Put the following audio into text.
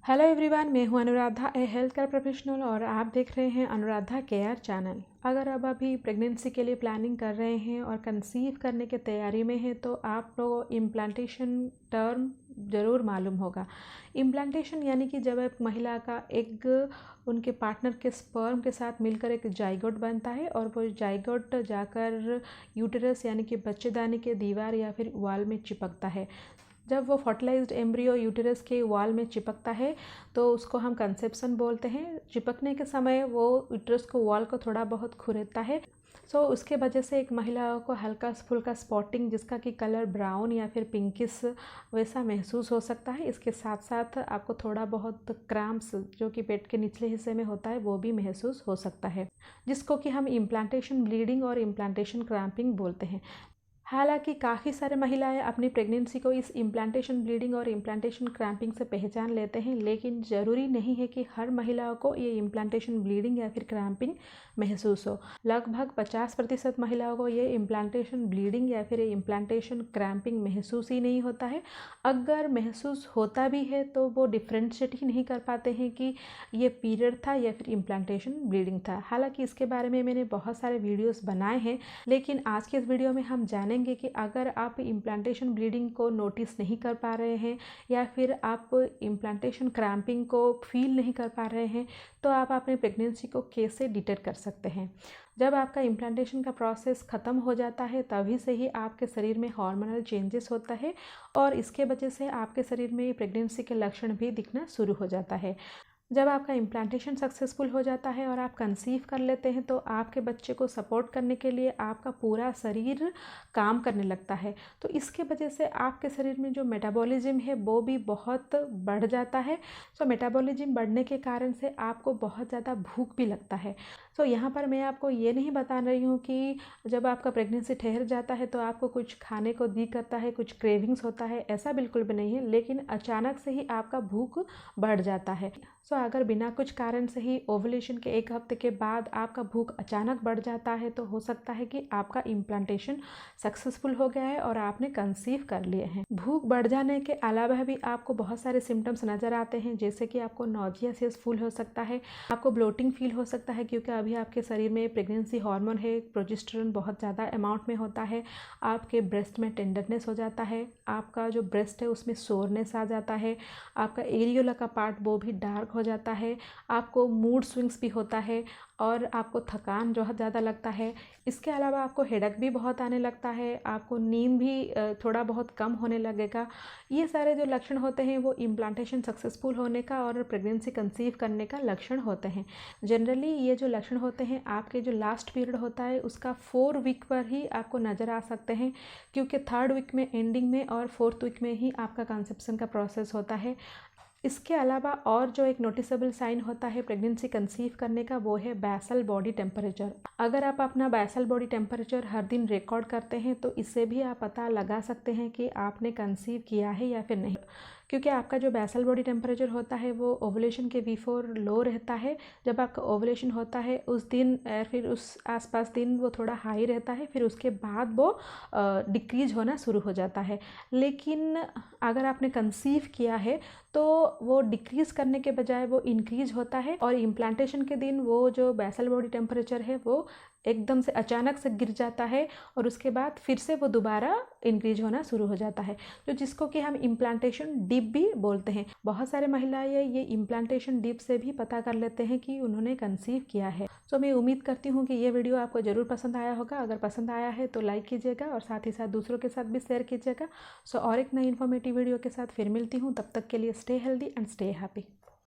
Hello everyone, मैं हूं अनुराधा, ए health care professional और आप देख रहे हैं अनुराधा केयर चैनल। अगर आप अभी प्रेगनेंसी के लिए प्लानिंग कर रहे हैं और कंसीव करने की तैयारी में हैं तो आपको इम्प्लांटेशन टर्म ज़रूर मालूम होगा। इम्प्लांटेशन यानी कि जब एक महिला का एग उनके पार्टनर के स्पर्म के साथ मिलकर एक जाइगोट बनता है और वो जाइगोट जाकर यूटेरस यानी कि बच्चेदानी के दीवार या फिर वॉल में चिपकता है। जब वो फर्टिलाइज्ड एम्ब्रियो यूटेरस के वॉल में चिपकता है तो उसको हम कंसेप्शन बोलते हैं। चिपकने के समय वो यूटेरस को वॉल को थोड़ा बहुत खुरेदता है, सो उसके वजह से एक महिला को हल्का फुल्का स्पॉटिंग जिसका कि कलर ब्राउन या फिर पिंकिश वैसा महसूस हो सकता है। इसके साथ साथ आपको थोड़ा बहुत क्रैम्प्स जो कि पेट के निचले हिस्से में होता है वो भी महसूस हो सकता है, जिसको कि हम इम्प्लांटेशन ब्लीडिंग और इम्प्लांटेशन क्रैम्पिंग बोलते हैं। हालांकि काफ़ी सारे महिलाएं अपनी प्रेगनेंसी को इस इम्प्लांटेशन ब्लीडिंग और इम्प्लांटेशन क्रैम्पिंग से पहचान लेते हैं, लेकिन ज़रूरी नहीं है कि हर महिलाओं को ये इम्प्लांटेशन ब्लीडिंग या फिर क्रैम्पिंग महसूस हो। लगभग 50% महिलाओं को ये इम्प्लांटेशन ब्लीडिंग या फिर इम्प्लांटेशन क्रैम्पिंग महसूस ही नहीं होता है। अगर महसूस होता भी है तो वो डिफ्रेंशिएट ही नहीं कर पाते हैं कि ये पीरियड था या फिर इम्प्लांटेशन ब्लीडिंग था। हालांकि इसके बारे में मैंने बहुत सारे वीडियोज़ बनाए हैं, लेकिन आज के इस वीडियो में हम जानेंगे कि अगर आप इम्प्लांटेशन ब्लीडिंग को नोटिस नहीं कर पा रहे हैं या फिर आप इम्प्लांटेशन क्रैम्पिंग को फील नहीं कर पा रहे हैं तो आप अपनी प्रेगनेंसी को कैसे डिटेक्ट कर सकते हैं। जब आपका इम्प्लांटेशन का प्रोसेस ख़त्म हो जाता है तभी से ही आपके शरीर में हार्मोनल चेंजेस होता है और इसके वजह से आपके शरीर में प्रेगनेंसी के लक्षण भी दिखना शुरू हो जाता है। जब आपका इम्प्लांटेशन सक्सेसफुल हो जाता है और आप कंसीव कर लेते हैं तो आपके बच्चे को सपोर्ट करने के लिए आपका पूरा शरीर काम करने लगता है। तो इसके वजह से आपके शरीर में जो मेटाबॉलिज्म है वो भी बहुत बढ़ जाता है। सो मेटाबॉलिज्म बढ़ने के कारण से आपको बहुत ज़्यादा भूख भी लगता है। सो यहाँ पर मैं आपको ये नहीं बता रही हूँ कि जब आपका प्रेगनेंसी ठहर जाता है तो आपको कुछ खाने को दिल करता है, कुछ क्रेविंग्स होता है, ऐसा बिल्कुल भी नहीं है, लेकिन अचानक से ही आपका भूख बढ़ जाता है। सो अगर बिना कुछ कारण से ही ओवुलेशन के 1 हफ्ते के बाद आपका भूख अचानक बढ़ जाता है तो हो सकता है कि आपका इम्प्लांटेशन सक्सेसफुल हो गया है और आपने कंसीव कर लिए हैं। भूख बढ़ जाने के अलावा भी आपको बहुत सारे सिम्टम्स नज़र आते हैं, जैसे कि आपको नॉजियासियस फूल हो सकता है, आपको ब्लोटिंग फील हो सकता है क्योंकि अभी आपके शरीर में प्रेगनेंसी हार्मोन है, प्रोजेस्टेरोन बहुत ज़्यादा अमाउंट में होता है। आपके ब्रेस्ट में टेंडरनेस हो जाता है, आपका जो ब्रेस्ट है उसमें सोरनेस आ जाता है, आपका एरियोला का पार्ट वो भी डार्क हो जाता है, आपको मूड स्विंग्स भी होता है और आपको थकान बहुत ज़्यादा लगता है। इसके अलावा आपको हेडेक भी बहुत आने लगता है, आपको नींद भी थोड़ा बहुत कम होने लगेगा। ये सारे जो लक्षण होते हैं वो इम्प्लांटेशन सक्सेसफुल होने का और प्रेगनेंसी कंसीव करने का लक्षण होते हैं। जनरली ये जो लक्षण होते हैं आपके जो लास्ट पीरियड होता है उसका 4 वीक पर ही आपको नज़र आ सकते हैं, क्योंकि 3rd वीक में एंडिंग में और 4th वीक में ही आपका कंसेप्शन का प्रोसेस होता है। इसके अलावा और जो एक नोटिसेबल साइन होता है प्रेगनेंसी कंसीव करने का वो है बेसल बॉडी टेम्परेचर। अगर आप अपना बेसल बॉडी टेम्परेचर हर दिन रिकॉर्ड करते हैं तो इससे भी आप पता लगा सकते हैं कि आपने कंसीव किया है या फिर नहीं, क्योंकि आपका जो बेसल बॉडी टेम्परेचर होता है वो ओवुलेशन के बिफोर लो रहता है। जब आपका ओवुलेशन होता है उस दिन फिर उस आसपास दिन वो थोड़ा हाई रहता है, फिर उसके बाद वो डिक्रीज होना शुरू हो जाता है। लेकिन अगर आपने कंसीव किया है तो वो डिक्रीज़ करने के बजाय वो इंक्रीज होता है और इम्प्लांटेशन के दिन वो जो बेसल बॉडी टेम्परेचर है वो एकदम से अचानक से गिर जाता है और उसके बाद फिर से वो दोबारा इंक्रीज होना शुरू हो जाता है, जो जिसको कि हम इम्प्लांटेशन डिप भी बोलते हैं। बहुत सारे महिलाएं ये इम्प्लांटेशन डिप से भी पता कर लेते हैं कि उन्होंने कंसीव किया है। तो मैं उम्मीद करती हूँ कि ये वीडियो आपको ज़रूर पसंद आया होगा। अगर पसंद आया है तो लाइक कीजिएगा और साथ ही साथ दूसरों के साथ भी शेयर कीजिएगा। सो और एक नई इन्फॉर्मेटिव वीडियो के साथ फिर मिलती हूँ, तब तक के लिए stay healthy and stay happy.